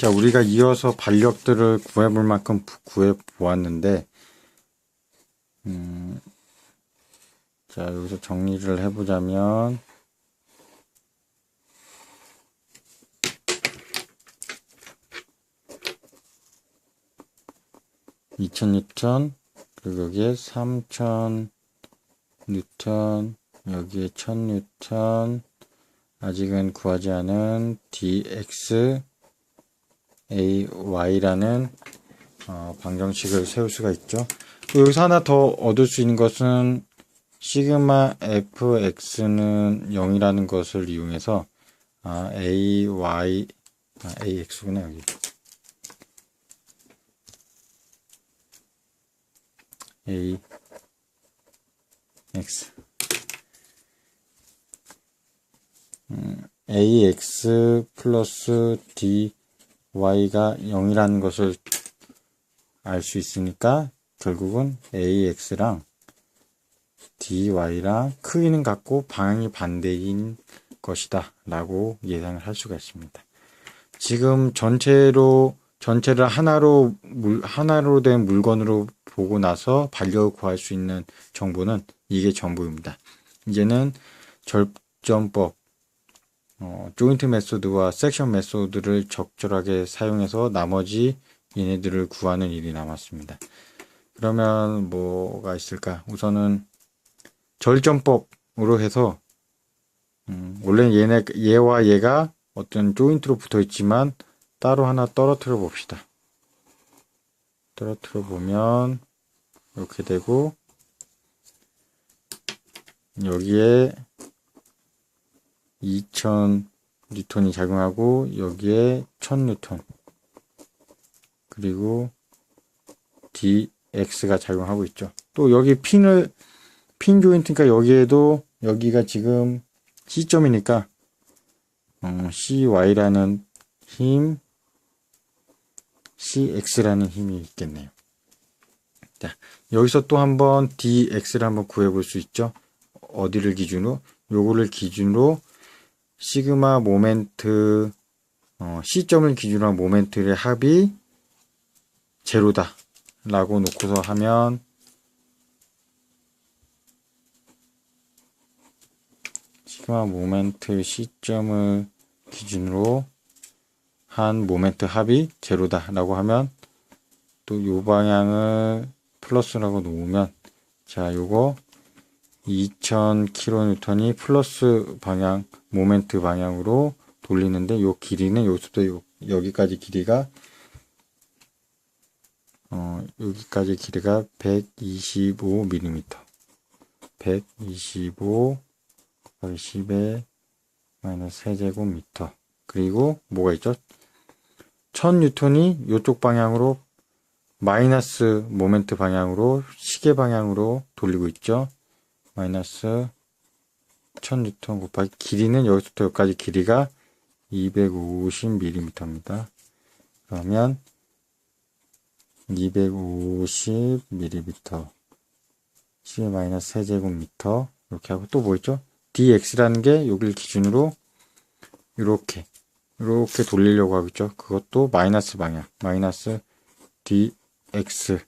자, 우리가 이어서 반력들을 구해볼 만큼 구해보았는데, 자, 여기서 정리를 해보자면, 2000뉴턴, 그리고 여기에 3000뉴턴, 여기에 1000뉴턴, 아직은 구하지 않은 dx, ay라는 방정식을 세울 수가 있죠. 여기서 하나 더 얻을 수 있는 것은 시그마 fx는 0이라는 것을 이용해서 ax구나 여기. ax 플러스 dy가 0이라는 것을 알 수 있으니까 결국은 ax랑 dy랑 크기는 같고 방향이 반대인 것이다 라고 예상을 할 수가 있습니다. 지금 전체를 하나로 된 물건으로 보고 나서 반력을 구할 수 있는 정보는 이게 전부입니다. 이제는 절전법, 조인트 메소드와 섹션 메소드를 적절하게 사용해서 나머지 얘네들을 구하는 일이 남았습니다. 그러면 뭐가 있을까? 우선은 절전법으로 해서 원래 얘와 얘가 어떤 조인트로 붙어 있지만 따로 하나 떨어뜨려 봅시다. 떨어뜨려 보면 이렇게 되고 여기에 2000뉴턴이 작용하고 여기에 1000뉴턴 그리고 dx가 작용하고 있죠. 또 여기 핀 조인트니까 여기에도 여기가 지금 C점이니까 cy라는 힘, cx라는 힘이 있겠네요. 자, 여기서 또 한번 dx를 한번 구해볼 수 있죠. 어디를 기준으로? 요거를 기준으로 시그마 모멘트 C점을 기준으로 한 모멘트의 합이 제로다 라고 놓고서 하면 시그마 모멘트 C점을 기준으로 한 모멘트 합이 제로다 라고 하면 또 요 방향을 플러스라고 놓으면 자 요거 2000kN이 플러스 방향 모멘트 방향으로 돌리는데 요 길이는 여기서부터 여기까지 길이가 125mm 125 곱하기 10의 마이너스 세제곱미터 그리고 뭐가 있죠? 1000뉴턴이 이쪽 방향으로 마이너스 모멘트 방향으로 시계 방향으로 돌리고 있죠. 마이너스 1000뉴턴 곱하기 길이는 여기서부터 여기까지 길이가 250mm입니다. 그러면 250mm 10의 마이너스 세제곱미터 이렇게 하고 또 뭐 있죠? dx라는 게 여기를 기준으로 이렇게 돌리려고 하겠죠. 그것도 마이너스 방향 마이너스 dx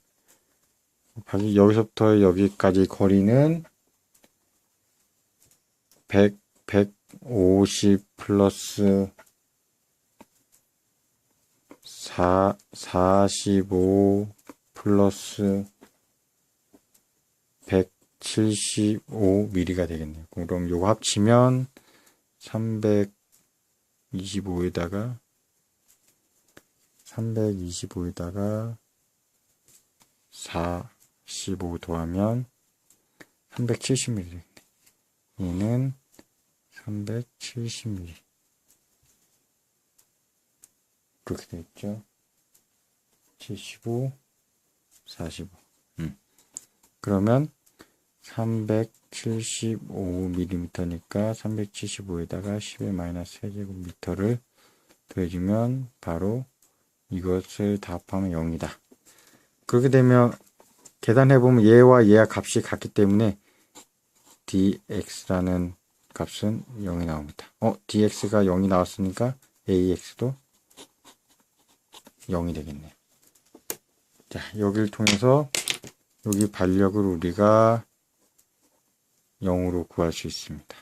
곱하기 여기서부터 여기까지 거리는 150 플러스 45 플러스 175mm가 되겠네요. 그럼 요거 합치면 325에다가 45 더하면 370mm 되겠네. 얘는 370mm 그렇게 되겠죠. 75 45 그러면 375mm니까 375에다가 10의 마이너스 세제곱미터를 더해주면 바로 이것을 답하면 0이다. 그렇게 되면 계산해보면 얘와 얘와 값이 같기 때문에 dx라는 값은 0이 나옵니다. dx가 0이 나왔으니까 ax도 0이 되겠네요. 자, 여기를 통해서 여기 반력을 우리가 0으로 구할 수 있습니다.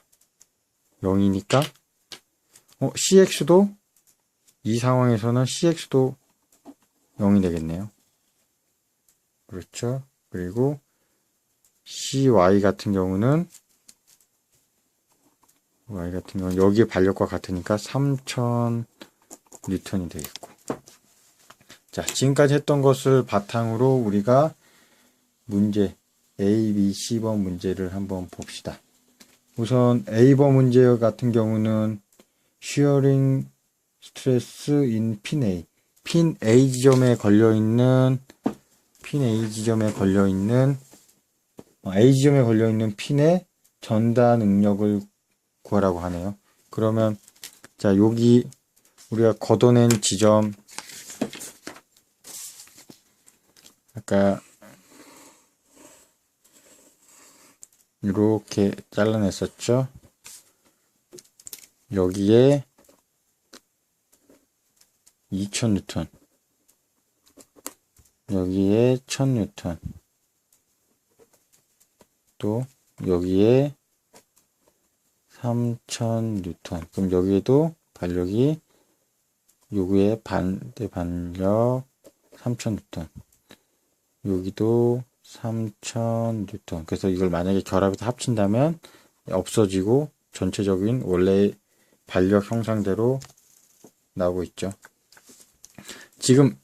0이니까 CX도 이 상황에서는 CX도 0이 되겠네요. 그렇죠? 그리고 CY 같은 경우는 여기에 반력과 같으니까 3000 뉴턴이 되겠고. 자, 지금까지 했던 것을 바탕으로 우리가 문제 A, B, C번 문제를 한번 봅시다. 우선 A번 문제 같은 경우는 shearing stress in pin A. 핀 A 지점에 걸려있는 A 지점에 걸려있는 핀의 전다 능력을 구하라고 하네요. 그러면 자, 여기 우리가 걷어낸 지점 아까 이렇게 잘라냈었죠. 여기에 2000뉴턴, 여기에 1000뉴턴, 또 여기에 3000뉴턴. 그럼 여기에도 반력이 요구의 반대 반력 3000뉴턴, 여기도 3000뉴턴. 그래서 이걸 만약에 결합해서 합친다면 없어지고 전체적인 원래의 반력 형상대로 나오고 있죠. 지금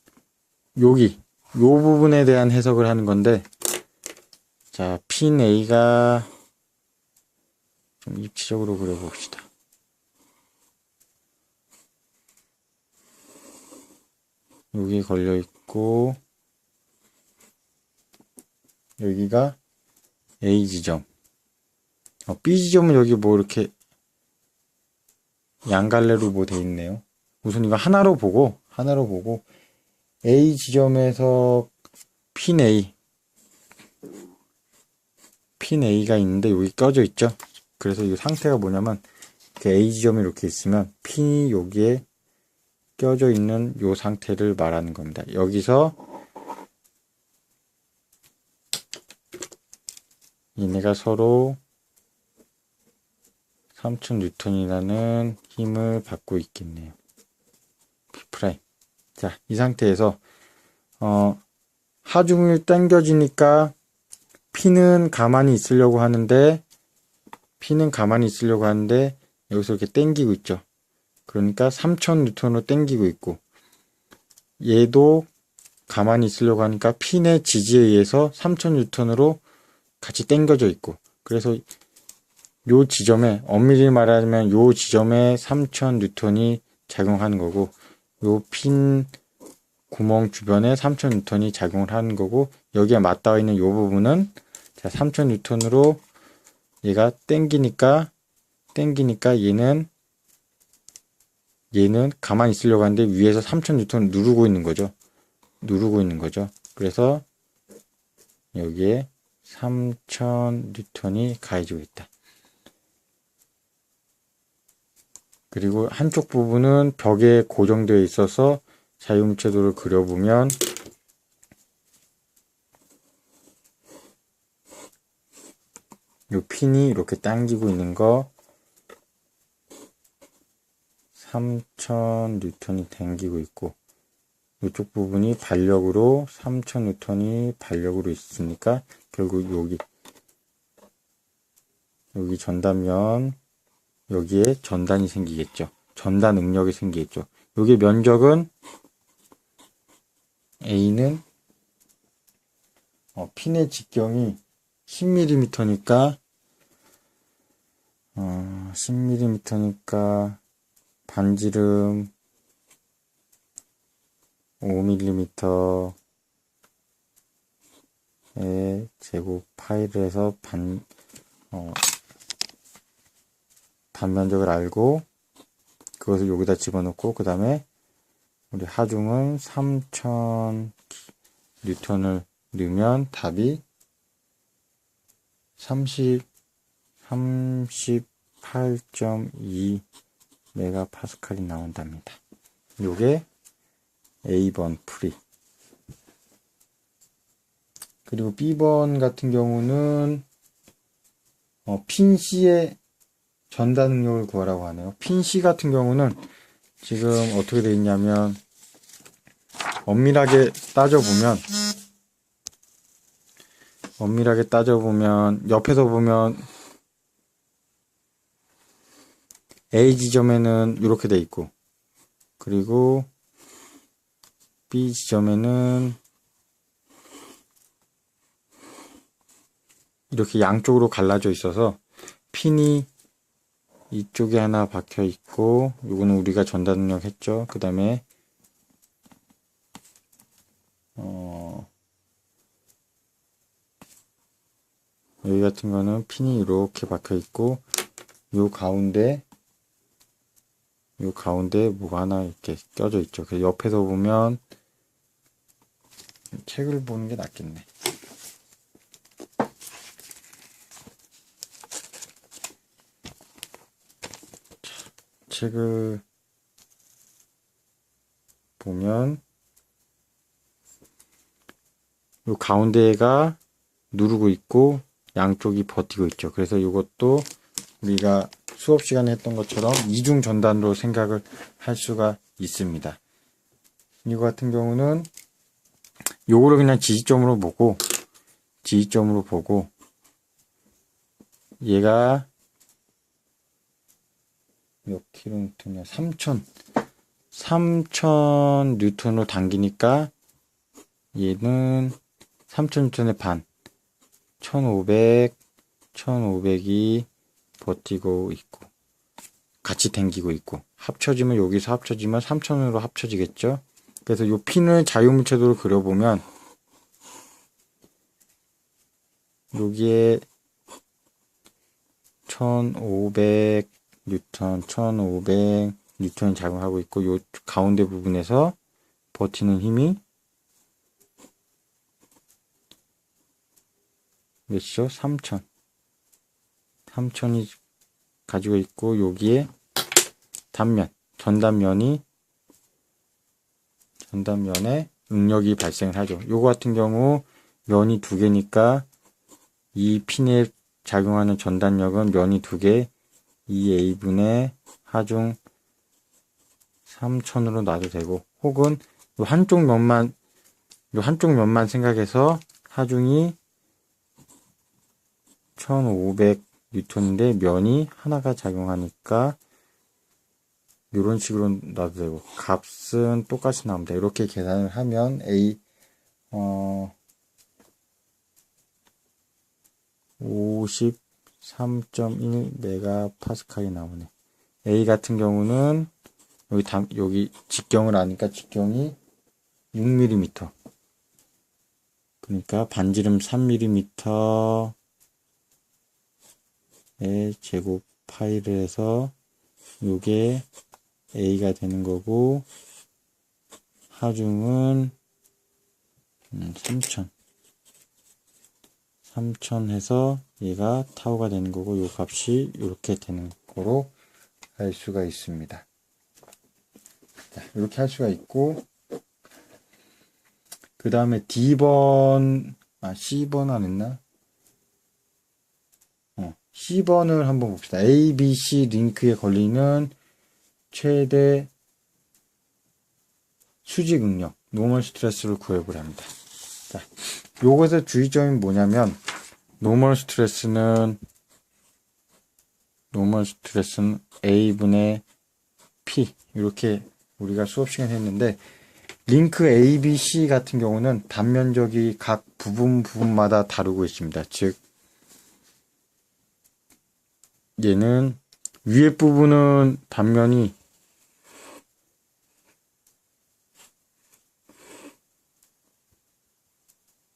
여기 요 부분에 대한 해석을 하는 건데, 자, 핀 A가 좀 입체적으로 그려봅시다. 여기 걸려 있고 여기가 A 지점, B 지점은 여기 뭐 이렇게 양갈래로 뭐 돼 있네요. 우선 이거 하나로 보고 A 지점에서 핀 A가 있는데 여기 껴져 있죠. 그래서 이 상태가 뭐냐면 A 지점이 이렇게 있으면 핀이 여기에 껴져 있는 이 상태를 말하는 겁니다. 여기서 얘네가 서로 3000뉴턴이라는 힘을 받고 있겠네요. P'. 자, 이 상태에서 하중을 당겨지니까 P는 가만히 있으려고 하는데 여기서 이렇게 당기고 있죠. 그러니까 3000뉴턴으로 당기고 있고, 얘도 가만히 있으려고 하니까 핀의 지지에 의해서 3000뉴턴으로 같이 당겨져 있고, 그래서 요 지점에, 엄밀히 말하면 요 지점에 3000뉴턴이 작용하는 거고, 요 핀 구멍 주변에 3000뉴턴이 작용을 하는 거고, 여기에 맞닿아 있는 요 부분은 자, 3000뉴턴으로 얘가 당기니까 얘는 가만히 있으려고 하는데 위에서 3000뉴턴을 누르고 있는 거죠. 그래서 여기에 3000뉴턴이 가해지고 있다. 그리고 한쪽 부분은 벽에 고정되어 있어서 자유무채도를 그려보면 이 핀이 이렇게 당기고 있는 거 3000뉴턴이 당기고 있고, 이쪽 부분이 반력으로 3000뉴턴이 반력으로 있으니까 결국 여기 전단면 여기에 전단이 생기겠죠. 전단 응력이 생기겠죠. 여기 면적은 A는 핀의 직경이 10mm니까 10mm니까 반지름 5mm의 제곱 파이를 해서 반면적을 알고 그것을 여기다 집어넣고, 그 다음에 우리 하중은 3000뉴턴을 넣으면 답이 38.2 메가파스칼이 나온답니다. 요게 A번 프리. 그리고 B번 같은 경우는 핀 C의 전달 능력을 구하라고 하네요. 핀 C 같은 경우는 지금 어떻게 되어 있냐면 엄밀하게 따져보면 옆에서 보면 A 지점에는 이렇게 돼 있고, 그리고 B 지점에는 이렇게 양쪽으로 갈라져 있어서 핀이 이쪽에 하나 박혀 있고, 이거는 우리가 전달 능력 했죠. 그 다음에 여기 같은 거는 핀이 이렇게 박혀 있고, 요 가운데 뭐가 하나 이렇게 껴져 있죠. 그래서 옆에서 보면 책을 보는 게 낫겠네. 책을 보면 요 가운데가 누르고 있고 양쪽이 버티고 있죠. 그래서 이것도 우리가 수업 시간에 했던 것처럼 이중 전단으로 생각을 할 수가 있습니다. 이거 같은 경우는 요거를 그냥 지지점으로 보고 얘가 몇 킬로니트냐, 3000 뉴턴으로 당기니까 얘는 3000 뉴턴의 반, 1500이 버티고 있고 같이 당기고 있고, 합쳐지면 여기서 합쳐지면 3000으로 합쳐지겠죠. 그래서 요 핀을 자유물체도로 그려보면 여기에 1500 뉴턴이 작용하고 있고, 요 가운데 부분에서 버티는 힘이 몇이죠? 3000이 가지고 있고, 여기에 전단면에 응력이 발생을 하죠. 요거 같은 경우 면이 두 개니까 이 핀에 작용하는 전단력은 면이 두 개, 2A분의 하중 3000으로 놔도 되고, 혹은 요 한쪽 면만 생각해서 하중이 1500 뉴턴인데 면이 하나가 작용하니까 이런 식으로 놔도 되고, 값은 똑같이 나옵니다. 이렇게 계산을 하면 A 53.1 메가파스칼이 나오네. A 같은 경우는 여기 직경을 아니까 직경이 6mm. 그러니까 반지름 3mm의 제곱 파이를 해서 요게 A가 되는 거고, 하중은 3000 해서 얘가 타우가 되는 거고, 요 값이 이렇게 되는 거로 알 수가 있습니다. 자, 이렇게 할 수가 있고, 그 다음에 C번 안 했나? C번을 한번 봅시다. A, B, C 링크에 걸리는 최대 수직 응력, 노멀 스트레스를 구해보려 합니다. 자, 요것의 주의점이 뭐냐면, 노멀 스트레스는 A분의 P, 이렇게 우리가 수업 시간에 했는데, 링크 A, B, C 같은 경우는 단면적이 각 부분마다 다르고 있습니다. 즉, 얘는 위에 부분은 단면이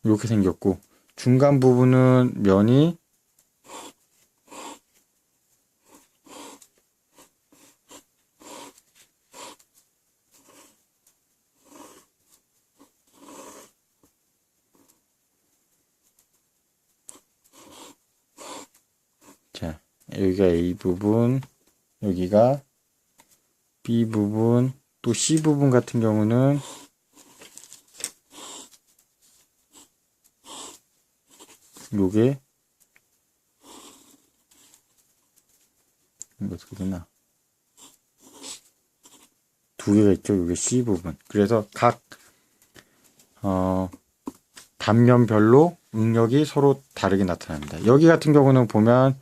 이렇게 생겼고, 중간 부분은 면이 자, 여기가 A 부분, 여기가 B 부분, 또 C 부분 같은 경우는 요게 이거 어떻게 되나? 두 개가 있죠. 요게 C 부분. 그래서 각 단면별로 응력이 서로 다르게 나타납니다. 여기 같은 경우는 보면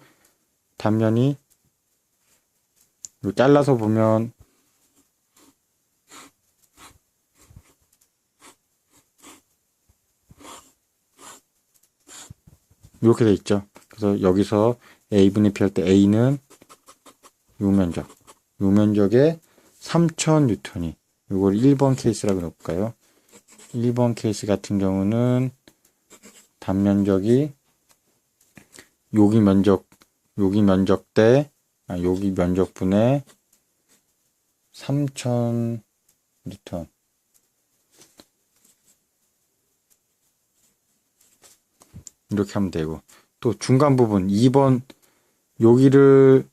단면이 잘라서 보면 이렇게 돼 있죠. 그래서 여기서 A분의 P 할 때 A는 요 면적에 3000N이 이걸 1번 케이스라고 넣을까요? 1번 케이스 같은 경우는 단면적이 여기 면적분의 3000N 이렇게 하면 되고, 또 중간 부분 2번 여기를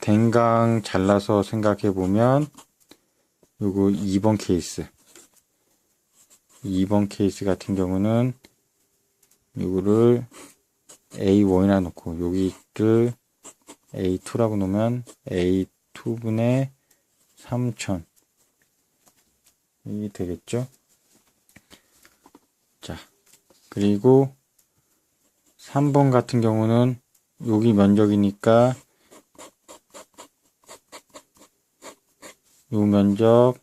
댕강 잘라서 생각해 보면 요거 2번 케이스 같은 경우는 요거를 A1이나 놓고 여기를 A2라고 놓으면 A2분의 3000 이 되겠죠? 자, 그리고 3번 같은 경우는 여기 면적이니까 요 면적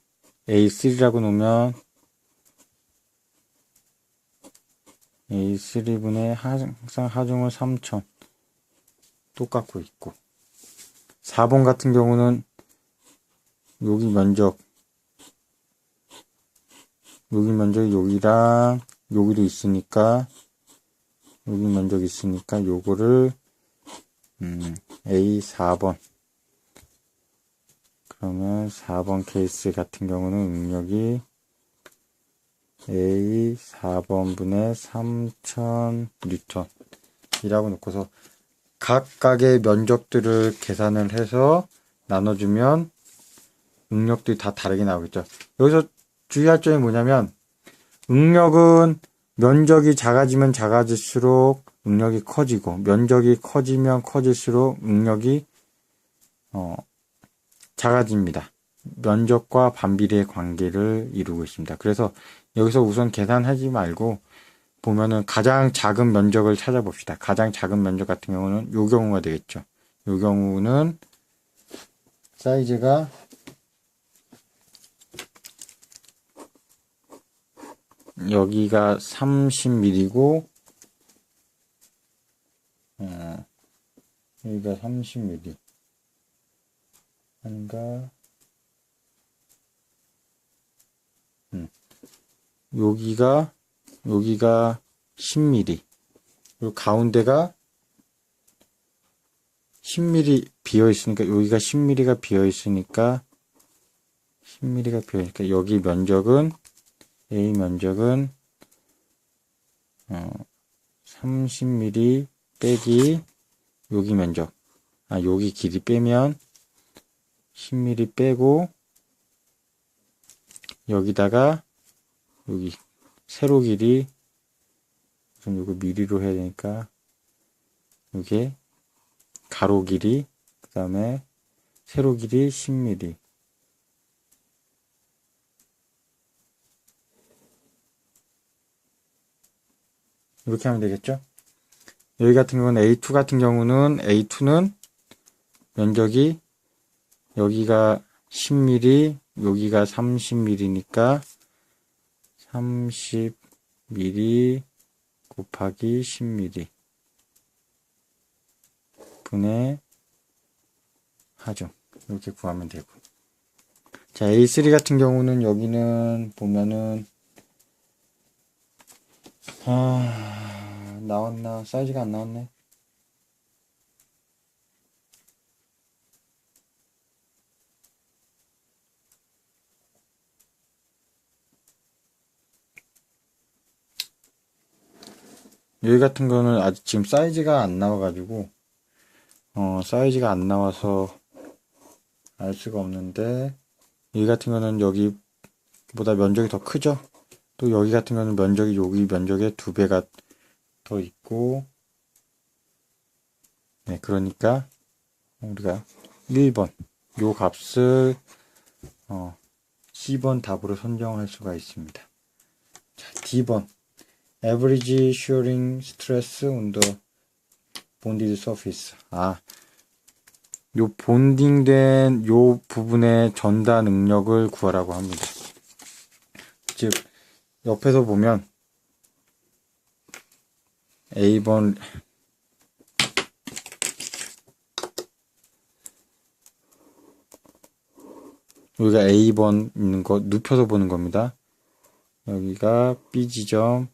A3라고 놓으면 A3분의 항상 하중을 3000 똑같고 있고, 4번 같은 경우는 여기 면적이 여기랑 여기도 있으니까 여기 면적이 있으니까 요거를 A4번, 그러면 4번 케이스 같은 경우는 응력이 A4번분의 3000N 이라고 놓고서 각각의 면적들을 계산을 해서 나눠주면 응력들이 다 다르게 나오겠죠. 여기서 주의할 점이 뭐냐면, 응력은 면적이 작아지면 작아질수록 응력이 커지고, 면적이 커지면 커질수록 응력이 작아집니다. 면적과 반비례의 관계를 이루고 있습니다. 그래서 여기서 우선 계산하지 말고 보면은 가장 작은 면적을 찾아봅시다. 가장 작은 면적 같은 경우는 요 경우가 되겠죠. 요 경우는 사이즈가 여기가 30mm고 여기가 30mm 한가 여기가 10mm, 그리고 가운데가 10mm 비어 있으니까 여기가 10mm가 비어 있으니까 여기 면적은 A 면적은 30mm 빼기 여기 면적, 여기 길이 빼면 10mm 빼고 여기다가 여기 세로 길이 우선 이거 미리로 해야 되니까 이게 가로 길이, 그 다음에 세로 길이 10mm, 이렇게 하면 되겠죠. 여기 같은 경우는 A2 같은 경우는 A2는 면적이 여기가 10mm, 여기가 30mm니까 30mm 곱하기 10mm 분의 하중, 이렇게 구하면 되고. 자, A3 같은 경우는 여기는 보면은 나왔나? 사이즈가 안 나왔네. 여기 같은 거는 아직 지금 사이즈가 안 나와가지고 사이즈가 안 나와서 알 수가 없는데, 여기 같은 거는 여기보다 면적이 더 크죠. 또 여기 같은 거는 면적이 여기 면적의 2배가 더 있고, 네, 그러니까 우리가 1번 요 값을 C번 답으로 선정할 수가 있습니다. 자, D번 Average shearing stress on the bonded surface. 요 본딩된 요 부분의 전다 능력을 구하라고 합니다. 즉 옆에서 보면 A번 여기가 A번 있는 거 눕혀서 보는 겁니다. 여기가 B 지점,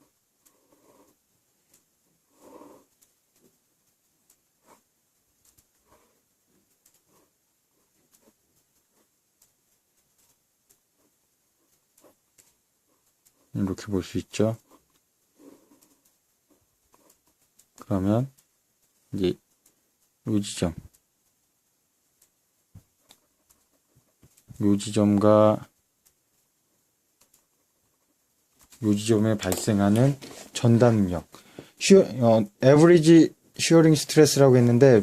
이렇게 볼 수 있죠. 그러면 이제 요 지점, 요 지점과 요 지점에 발생하는 전단 능력, average shearing stress라고 했는데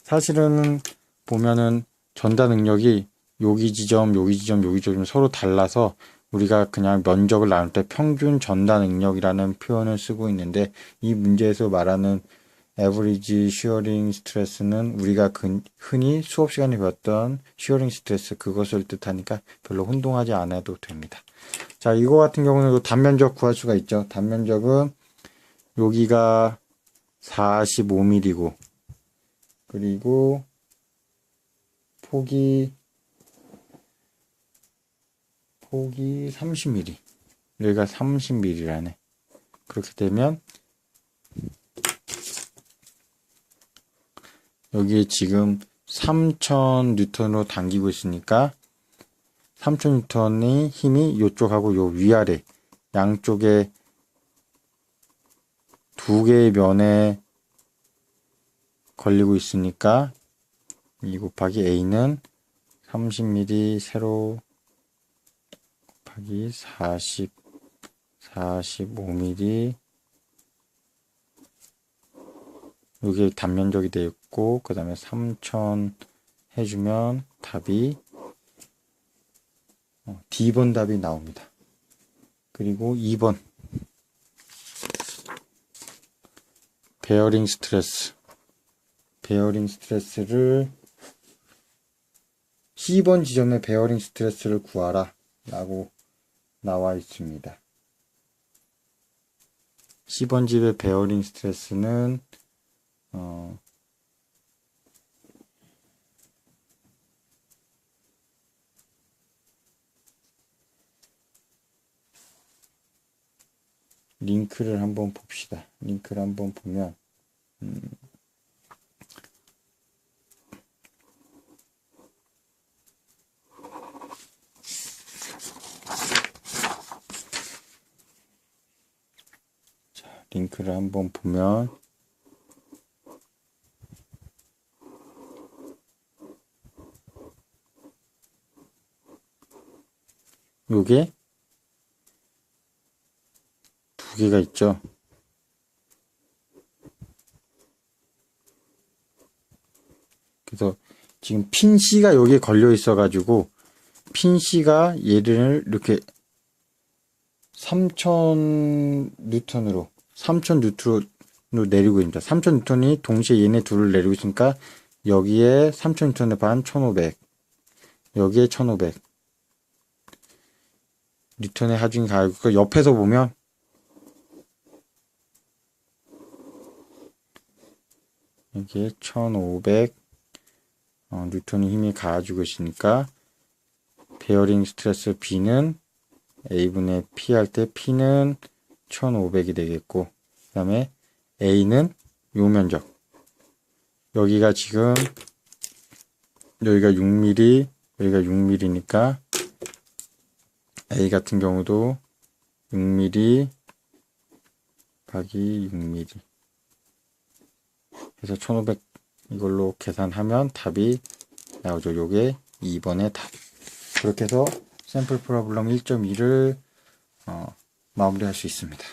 사실은 보면은 전단 능력이 여기 지점, 여기 지점, 여기 지점 서로 달라서 우리가 그냥 면적을 나눌 때 평균 전단 능력이라는 표현을 쓰고 있는데, 이 문제에서 말하는 average shearing stress는 우리가 흔히 수업 시간에 배웠던 shearing stress 그것을 뜻하니까 별로 혼동하지 않아도 됩니다. 자, 이거 같은 경우는 단면적 구할 수가 있죠. 단면적은 여기가 45mm고 그리고 폭이 30mm. 여기가 30mm라네. 그렇게 되면 여기에 지금 3000N으로 당기고 있으니까 3000N의 힘이 이쪽하고 요 위아래 양쪽에 두 개의 면에 걸리고 있으니까 2 곱하기 A는 30mm 세로 곱하기 45mm 여기에 단면적이 되어 있고, 그 다음에 3000 해주면 답이 D번 답이 나옵니다. 그리고 2번 베어링 스트레스를 C번 지점의 베어링 스트레스를 구하라 라고 나와 있습니다. C번 집의 베어링 스트레스는 링크를 한번 봅시다. 링크를 한번 보면 자, 링크를 한번 보면 요게 두 개가 있죠. 그래서 지금 핀 C가 여기에 걸려 있어 가지고 핀 C가 얘를 이렇게 3000N으로 내리고 있습니다. 3000N이 동시에 얘네 둘을 내리고 있으니까 여기에 3000N의 반 1500, 여기에 1500 뉴턴의 하중이 가고, 옆에서 보면 여기에 1500 뉴턴의 힘이 가해주고 있으니까 베어링 스트레스 B는 A분의 P 할 때 P는 1500이 되겠고, 그 다음에 A는 요 면적, 여기가 지금 여기가 6mm, 여기가 6mm니까 A 같은 경우도 6mm 곱하기 6mm 그래서 1500 이걸로 계산하면 답이 나오죠. 요게 2번의 답. 그렇게 해서 샘플 프로블럼 1.2를 마무리할 수 있습니다.